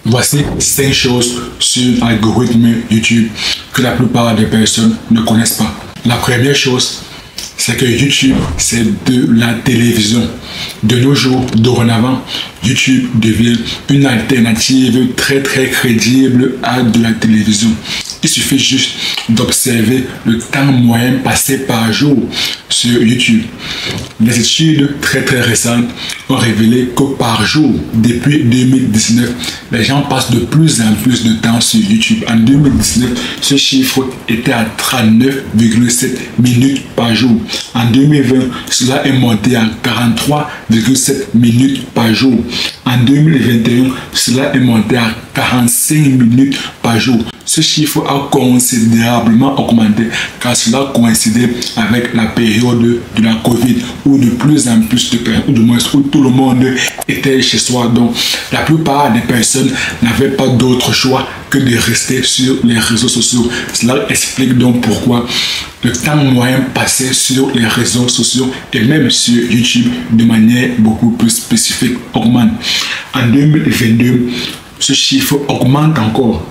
Voici 5 choses sur l'algorithme YouTube que la plupart des personnes ne connaissent pas. La première chose, c'est que YouTube, c'est de la télévision. De nos jours, dorénavant, YouTube devient une alternative très crédible à de la télévision. Il suffit juste d'observer le temps moyen passé par jour sur YouTube. Les études très récentes ont révélé que par jour, depuis 2019, les gens passent de plus en plus de temps sur YouTube. En 2019, ce chiffre était à 39,7 minutes par jour. En 2020, cela est monté à 43,7 minutes par jour. En 2021, cela est monté à 45 minutes par jour. Ce chiffre a considérablement augmenté car cela coïncidait avec la période de la Covid où de plus en plus de personnes, ou du moins où tout le monde était chez soi. Donc la plupart des personnes n'avaient pas d'autre choix que de rester sur les réseaux sociaux. Cela explique donc pourquoi le temps moyen passé sur les réseaux sociaux et même sur YouTube de manière beaucoup plus spécifique augmente. En 2022, ce chiffre augmente encore,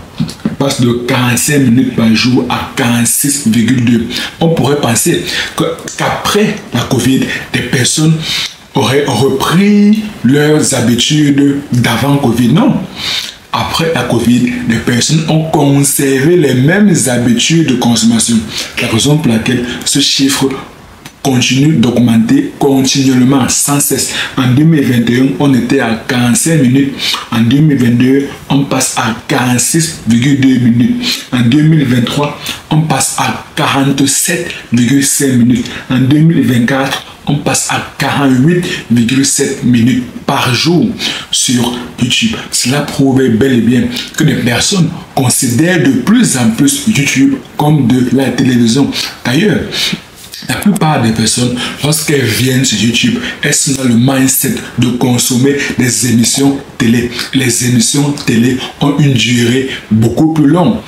passe de 45 minutes par jour à 46,2. On pourrait penser qu'après la Covid, des personnes auraient repris leurs habitudes d'avant Covid. Non. Après la Covid, les personnes ont conservé les mêmes habitudes de consommation. La raison pour laquelle ce chiffre continue d'augmenter continuellement, sans cesse. En 2021, on était à 45 minutes. En 2022, on passe à 46,2 minutes. En 2023, on passe à 47,5 minutes. En 2024, on passe à 48,7 minutes par jour sur YouTube. Cela prouve bel et bien que les personnes considèrent de plus en plus YouTube comme de la télévision. D'ailleurs, la plupart des personnes, lorsqu'elles viennent sur YouTube, elles sont dans le mindset de consommer des émissions télé. Les émissions télé ont une durée beaucoup plus longue.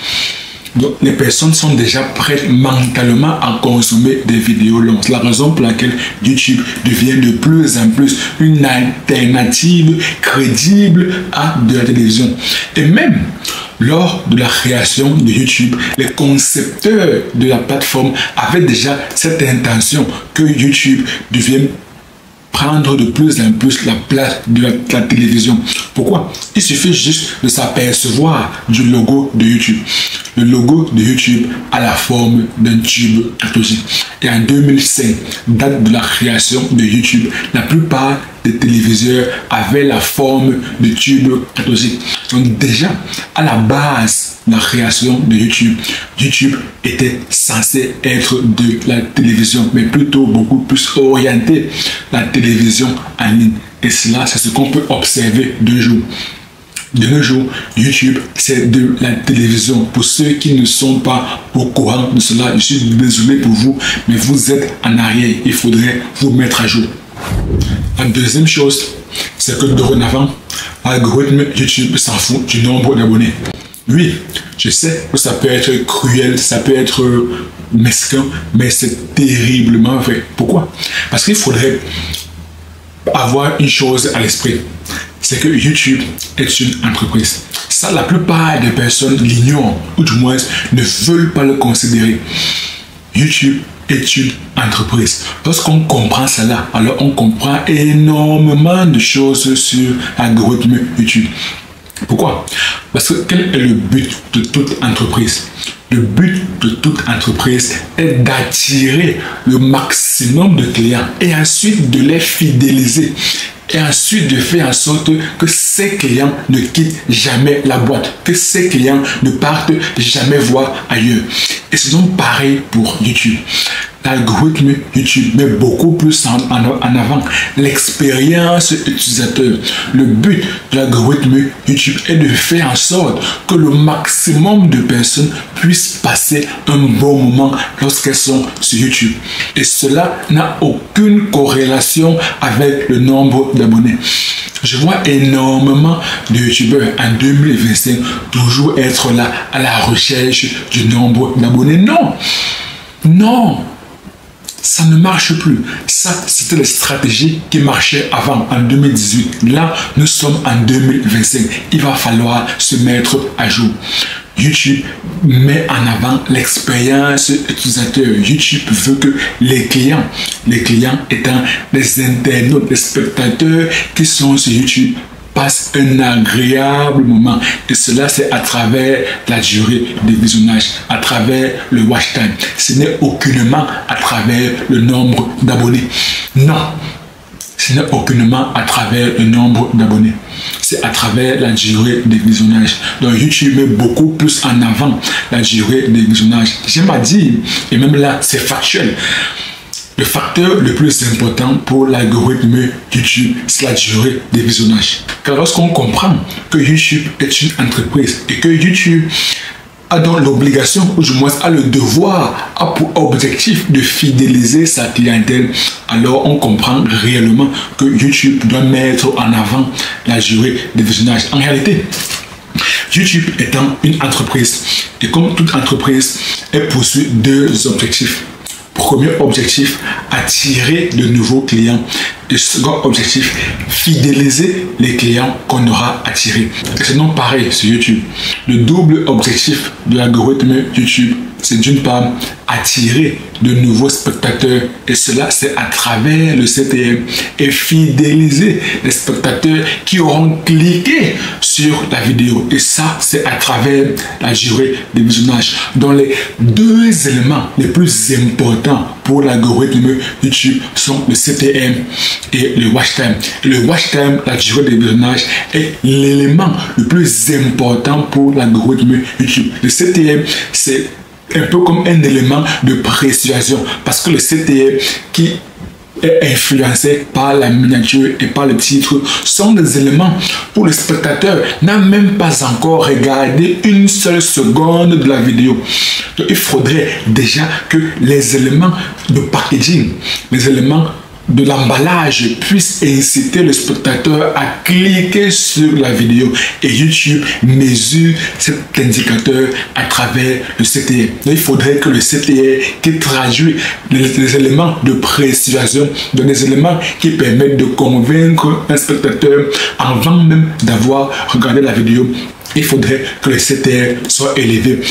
Donc, les personnes sont déjà prêtes mentalement à consommer des vidéos longues. C'est la raison pour laquelle YouTube devient de plus en plus une alternative crédible à de la télévision. Et même lors de la création de YouTube, les concepteurs de la plateforme avaient déjà cette intention que YouTube devienne prendre de plus en plus la place de la télévision. Pourquoi? Il suffit juste de s'apercevoir du logo de YouTube. Le logo de YouTube a la forme d'un tube cathodique. Et en 2005, date de la création de YouTube, la plupart des téléviseurs avaient la forme de tube cathodique. Donc déjà, à la base de la création de YouTube, YouTube était censé être de la télévision, mais plutôt beaucoup plus orienté la télévision en ligne. Et cela, c'est ce qu'on peut observer de jour. De nos jours, YouTube, c'est de la télévision. Pour ceux qui ne sont pas au courant de cela, je suis désolé pour vous, mais vous êtes en arrière. Il faudrait vous mettre à jour. La deuxième chose, c'est que dorénavant, l'algorithme YouTube s'en fout du nombre d'abonnés. Oui, je sais que ça peut être cruel, ça peut être mesquin, mais c'est terriblement vrai. Pourquoi? Parce qu'il faudrait avoir une chose à l'esprit. C'est que YouTube est une entreprise. Ça, la plupart des personnes l'ignorent, ou du moins ne veulent pas le considérer. YouTube est une entreprise. Lorsqu'on comprend cela, alors on comprend énormément de choses sur l'algorithme YouTube. Pourquoi? Parce que quel est le but de toute entreprise? Le but de toute entreprise est d'attirer le maximum de clients et ensuite de les fidéliser. Et ensuite de faire en sorte que ces clients ne quittent jamais la boîte, que ces clients ne partent jamais voir ailleurs. Et c'est donc pareil pour YouTube. L'algorithme YouTube met beaucoup plus en avant l'expérience utilisateur. Le but de l'algorithme YouTube est de faire en sorte que le maximum de personnes puissent passer un bon moment lorsqu'elles sont sur YouTube. Et cela n'a aucune corrélation avec le nombre d'abonnés. Je vois énormément de youtubeurs en 2025 toujours être là à la recherche du nombre d'abonnés. Non! Non! Ça ne marche plus. Ça, c'était les stratégies qui marchaient avant, en 2018. Là, nous sommes en 2025. Il va falloir se mettre à jour. YouTube met en avant l'expérience utilisateur. YouTube veut que les clients étant les internautes, les spectateurs qui sont sur YouTube, passe un agréable moment. Et cela, c'est à travers la durée de visionnage, à travers le watch time. Ce n'est aucunement à travers le nombre d'abonnés. Non, ce n'est aucunement à travers le nombre d'abonnés. C'est à travers la durée de visionnage. Donc YouTube met beaucoup plus en avant la durée de visionnage. J'aime à dire, et même là, c'est factuel. Le facteur le plus important pour l'algorithme YouTube, c'est la durée de visionnage. Car lorsqu'on comprend que YouTube est une entreprise et que YouTube a donc l'obligation, ou du moins a le devoir, a pour objectif de fidéliser sa clientèle, alors on comprend réellement que YouTube doit mettre en avant la durée de visionnage. En réalité, YouTube étant une entreprise, et comme toute entreprise, elle poursuit deux objectifs. Premier objectif, attirer de nouveaux clients. Et second objectif, fidéliser les clients qu'on aura attirés. Et c'est donc pareil sur YouTube. Le double objectif de l'algorithme YouTube, c'est d'une part attirer de nouveaux spectateurs, et cela c'est à travers le CTM, et fidéliser les spectateurs qui auront cliqué sur la vidéo, et ça c'est à travers la durée de visionnage. Donc les deux éléments les plus importants pour l'algorithme YouTube sont le CTM et le watch time. Et le watch time, la durée de visionnage, est l'élément le plus important pour l'algorithme YouTube. Le CTM, c'est un peu comme un élément de précision, parce que le CTM qui est influencé par la miniature et par le titre sont des éléments où le spectateur n'a même pas encore regardé une seule seconde de la vidéo. Donc il faudrait déjà que les éléments de packaging, les éléments de l'emballage puisse inciter le spectateur à cliquer sur la vidéo, et YouTube mesure cet indicateur à travers le CTR. Donc, il faudrait que le CTR qui traduit les éléments de précision, donc des éléments qui permettent de convaincre un spectateur avant même d'avoir regardé la vidéo, il faudrait que le CTR soit élevé.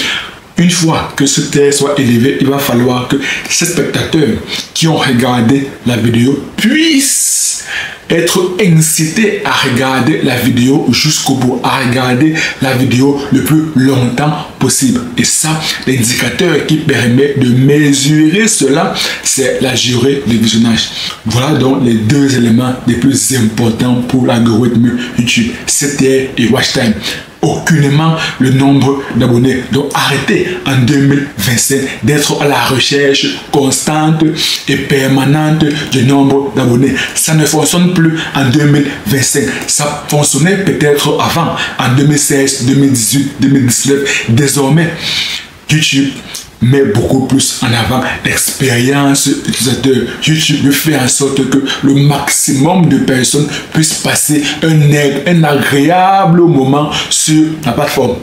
Une fois que ce test soit élevé, il va falloir que ces spectateurs qui ont regardé la vidéo puissent être incités à regarder la vidéo jusqu'au bout, à regarder la vidéo le plus longtemps possible. Et ça, l'indicateur qui permet de mesurer cela, c'est la durée de visionnage. Voilà donc les deux éléments les plus importants pour l'algorithme YouTube, CTR et watch time. Aucunement le nombre d'abonnés. Donc arrêtez en 2025 d'être à la recherche constante et permanente du nombre d'abonnés. Ça ne fonctionne plus en 2025. Ça fonctionnait peut-être avant, en 2016, 2018, 2019. Désormais, YouTube met beaucoup plus en avant l'expérience utilisateur. YouTube fait en sorte que le maximum de personnes puissent passer un agréable moment sur la plateforme.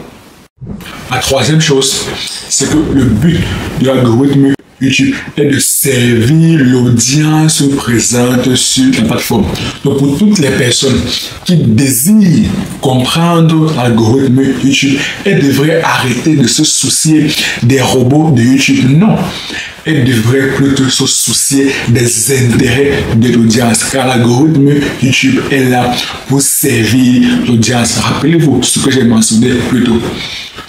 La troisième chose, c'est que le but de l'algorithme YouTube est de servir l'audience présente sur la plateforme. Donc pour toutes les personnes qui désirent comprendre l'algorithme YouTube, elles devraient arrêter de se soucier des robots de YouTube. Non, elles devraient plutôt se soucier des intérêts de l'audience, car l'algorithme YouTube est là pour servir l'audience. Rappelez-vous ce que j'ai mentionné plus tôt.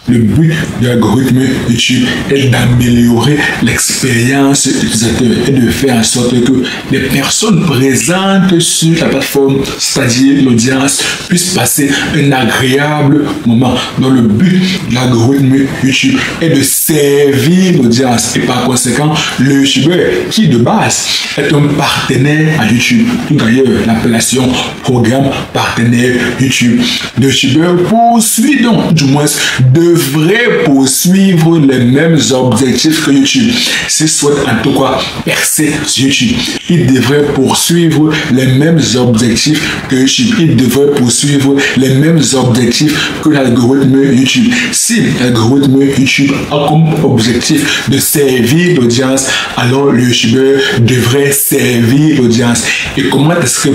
Le but de l'algorithme YouTube est d'améliorer l'expérience utilisateur et de faire en sorte que les personnes présentes sur la plateforme, c'est-à-dire l'audience, puissent passer un agréable moment. Donc le but de l'algorithme YouTube est de servir l'audience, et par conséquent, le YouTubeur qui de base est un partenaire à YouTube, d'ailleurs l'appellation programme partenaire YouTube. Le YouTubeur poursuit donc, du moins devrait poursuivre les mêmes objectifs que YouTube. S'il souhaite en tout cas percer sur YouTube, il devrait poursuivre les mêmes objectifs que YouTube. Il devrait poursuivre les mêmes objectifs que l'algorithme YouTube. Si l'algorithme YouTube a comme objectif de servir l'audience, alors le youtubeur devrait servir l'audience. Et comment est-ce que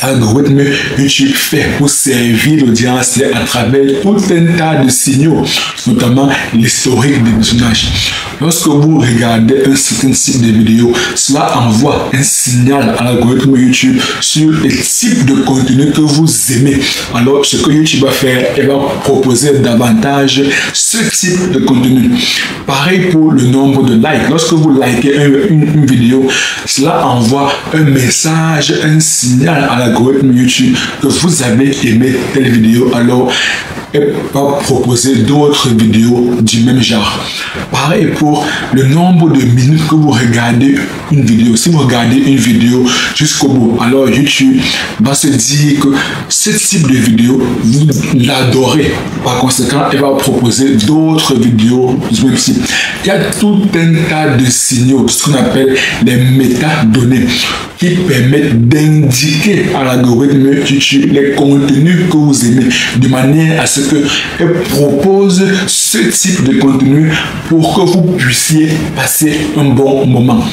l'algorithme YouTube fait pour servir l'audience? C'est à travers tout un tas de signaux, notamment l'historique des visionnages. Lorsque vous regardez un certain type de vidéo, cela envoie un signal à l'algorithme YouTube sur le type de contenu que vous aimez. Alors, ce que YouTube va faire, il va proposer davantage ce type de contenu. Pareil pour le nombre de likes. Lorsque vous likez une vidéo, cela envoie un message, un signal à l'algorithme YouTube que vous avez aimé telle vidéo. Alors, elle va proposer d'autres vidéos du même genre. Pareil pour le nombre de minutes que vous regardez une vidéo. Si vous regardez une vidéo jusqu'au bout, alors YouTube va se dire que ce type de vidéo, vous l'adorez. Par conséquent, elle va proposer d'autres vidéos du même type. Il y a tout un tas de signaux, ce qu'on appelle les métadonnées, qui permettent d'indiquer à l'algorithme YouTube les contenus que vous aimez, de manière à ce qu'elle propose ce type de contenu pour que vous puissiez passer un bon moment.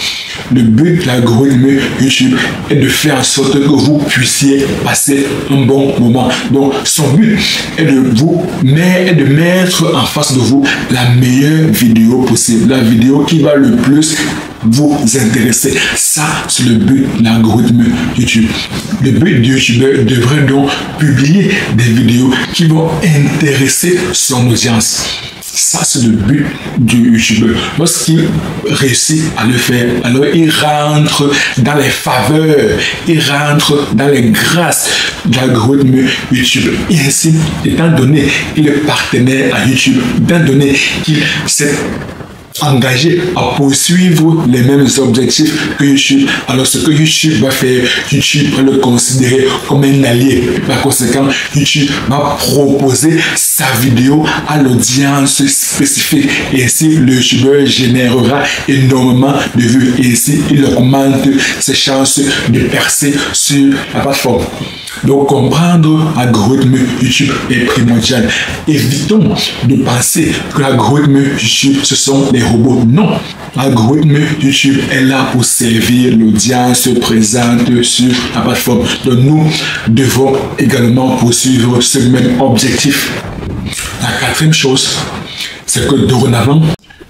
Le but de l'algorithme YouTube est de faire en sorte que vous puissiez passer un bon moment. Donc, son but est de mettre en face de vous la meilleure vidéo possible, la vidéo qui va le plus vous intéresser. Ça, c'est le but de l'algorithme YouTube. Le but du YouTuber devrait donc publier des vidéos qui vont intéresser son audience. Ça, c'est le but du YouTuber. Lorsqu'il réussit à le faire, alors il rentre dans les faveurs, il rentre dans les grâces de l'algorithme YouTube. Et ainsi, étant donné qu'il est partenaire à YouTube, étant donné qu'il s'est engagé à poursuivre les mêmes objectifs que YouTube, alors ce que YouTube va faire, YouTube va le considérer comme un allié. Par conséquent, YouTube va proposer sa vidéo à l'audience spécifique et ainsi le YouTuber générera énormément de vues et ainsi il augmente ses chances de percer sur la plateforme. Donc, comprendre l'algorithme YouTube est primordial. Évitons de penser que l'algorithme YouTube, ce sont des robots. Non, l'algorithme YouTube est là pour servir l'audience présente sur la plateforme. Donc, nous devons également poursuivre ce même objectif. La quatrième chose, c'est que dorénavant,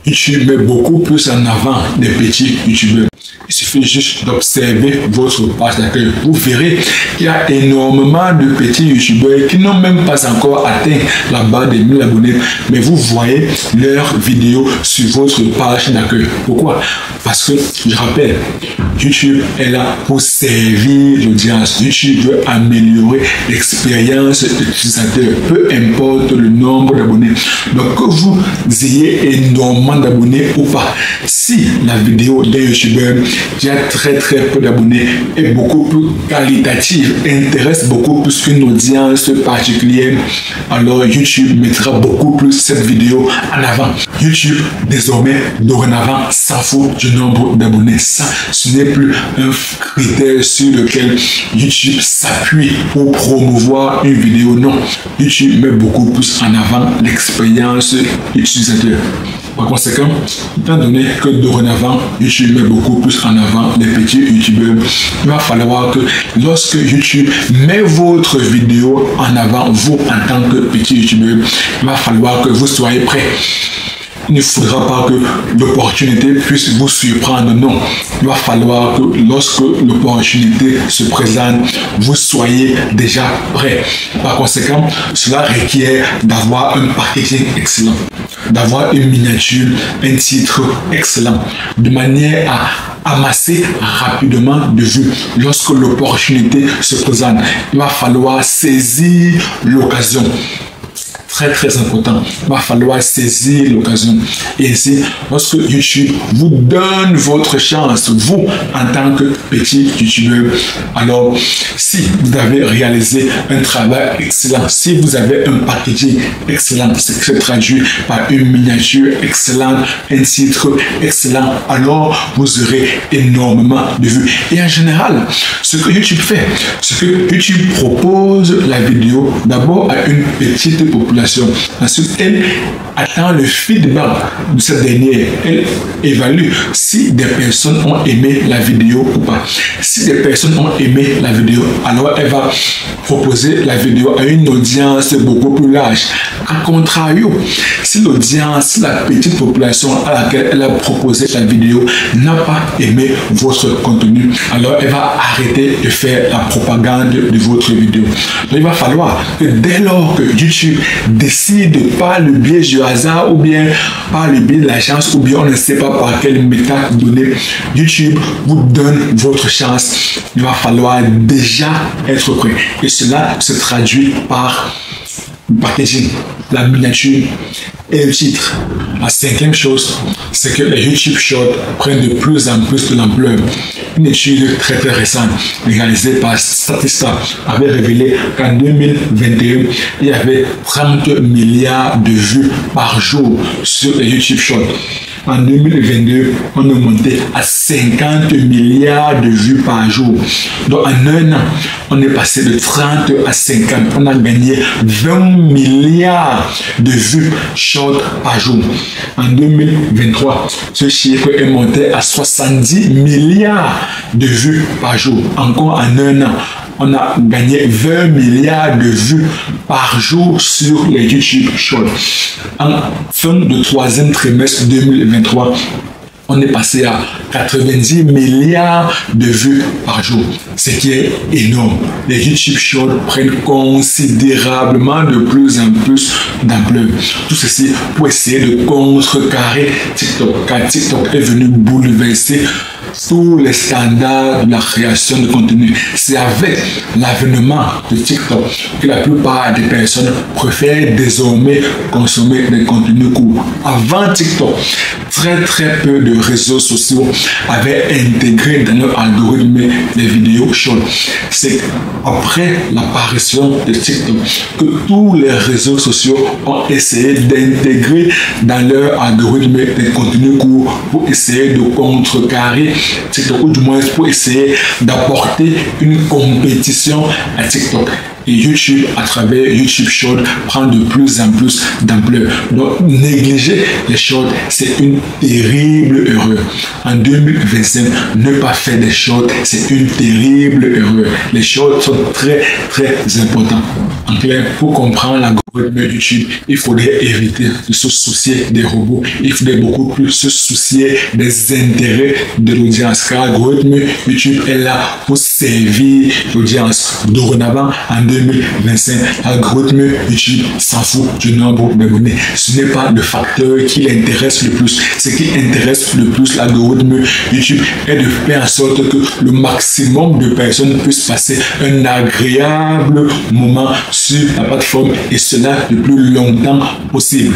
YouTube met beaucoup plus en avant les petits YouTubeurs. Il suffit juste d'observer votre page d'accueil. Vous verrez qu'il y a énormément de petits youtubeurs qui n'ont même pas encore atteint la barre des 1000 abonnés. Mais vous voyez leurs vidéos sur votre page d'accueil. Pourquoi? Parce que, je rappelle, YouTube est là pour servir l'audience. YouTube veut améliorer l'expérience utilisateur, peu importe le nombre d'abonnés. Donc, que vous ayez énormément d'abonnés ou pas, si la vidéo d'un youtubeur qui a très peu d'abonnés est beaucoup plus qualitative, intéresse beaucoup plus une audience particulière, alors YouTube mettra beaucoup plus cette vidéo en avant. YouTube, désormais, dorénavant, s'en fout du nombre d'abonnés. Ça, ce n'est plus un critère sur lequel YouTube s'appuie pour promouvoir une vidéo. Non, YouTube met beaucoup plus en avant l'expérience utilisateur. Par conséquent, étant donné que dorénavant, YouTube met beaucoup plus en avant les petits youtubeurs, il va falloir que lorsque YouTube met votre vidéo en avant, vous en tant que petit youtubeur, il va falloir que vous soyez prêts. Il ne faudra pas que l'opportunité puisse vous surprendre. Non, il va falloir que lorsque l'opportunité se présente, vous soyez déjà prêt. Par conséquent, cela requiert d'avoir un packaging excellent, d'avoir une miniature, un titre excellent, de manière à amasser rapidement de vues. Lorsque l'opportunité se présente, il va falloir saisir l'occasion. Très important, il va falloir saisir l'occasion. Et ainsi, lorsque YouTube vous donne votre chance, vous en tant que petit youtubeur, alors si vous avez réalisé un travail excellent, si vous avez un packaging excellent, c'est que c'est traduit par une miniature excellente, un titre excellent, alors vous aurez énormément de vues. Et en général, ce que YouTube fait, c'est que YouTube propose la vidéo d'abord à une petite population population. Ensuite, elle attend le feedback de cette dernière. Elle évalue si des personnes ont aimé la vidéo ou pas. Si des personnes ont aimé la vidéo, alors elle va proposer la vidéo à une audience beaucoup plus large. A contrario, si l'audience, si la petite population à laquelle elle a proposé la vidéo n'a pas aimé votre contenu, alors elle va arrêter de faire la propagande de votre vidéo. Donc il va falloir que dès lors que YouTube décide par le biais du hasard ou bien par le biais de la chance ou bien on ne sait pas par quelle métadonnée YouTube vous donne votre chance, il va falloir déjà être prêt. Et cela se traduit par le packaging, la miniature et le titre. La cinquième chose, c'est que les YouTube Shorts prennent de plus en plus de l'ampleur. Une étude très récente réalisée par Statista avait révélé qu'en 2021, il y avait 30 milliards de vues par jour sur les YouTube Shorts. En 2022, on est monté à 50 milliards de vues par jour. Donc en un an, on est passé de 30 à 50. On a gagné 20 milliards de vues short par jour. En 2023, ce chiffre est monté à 70 milliards de vues par jour. Encore en un an, on a gagné 20 milliards de vues par jour sur les YouTube Shorts. En fin de troisième trimestre 2023, on est passé à 90 milliards de vues par jour, ce qui est énorme. Les YouTube Shorts prennent considérablement de plus en plus d'ampleur. Tout ceci pour essayer de contrecarrer TikTok, car TikTok est venu bouleverser tous les standards de la création de contenu. C'est avec l'avènement de TikTok que la plupart des personnes préfèrent désormais consommer des contenus courts. Avant TikTok, très peu de réseaux sociaux avaient intégré dans leur algorithme les vidéos short. C'est après l'apparition de TikTok que tous les réseaux sociaux ont essayé d'intégrer dans leur algorithme des contenus courts pour essayer de contrecarrer TikTok, ou du moins pour essayer d'apporter une compétition à TikTok. Et YouTube, à travers YouTube Short, prend de plus en plus d'ampleur. Donc, négliger les shorts, c'est une terrible erreur. En 2025, ne pas faire des shorts, c'est une terrible erreur. Les shorts sont très importants. En clair, pour comprendre l'algorithme de YouTube, il faudrait éviter de se soucier des robots. Il faudrait beaucoup plus se soucier des intérêts de l'audience. Car l'algorithme YouTube est là pour servir l'audience. Dorénavant, en 2025, l'algorithme YouTube s'en fout du nombre d'abonnés. Ce n'est pas le facteur qui l'intéresse le plus. Ce qui intéresse le plus l'algorithme YouTube est de faire en sorte que le maximum de personnes puissent passer un agréable moment sur la plateforme et cela le plus longtemps possible.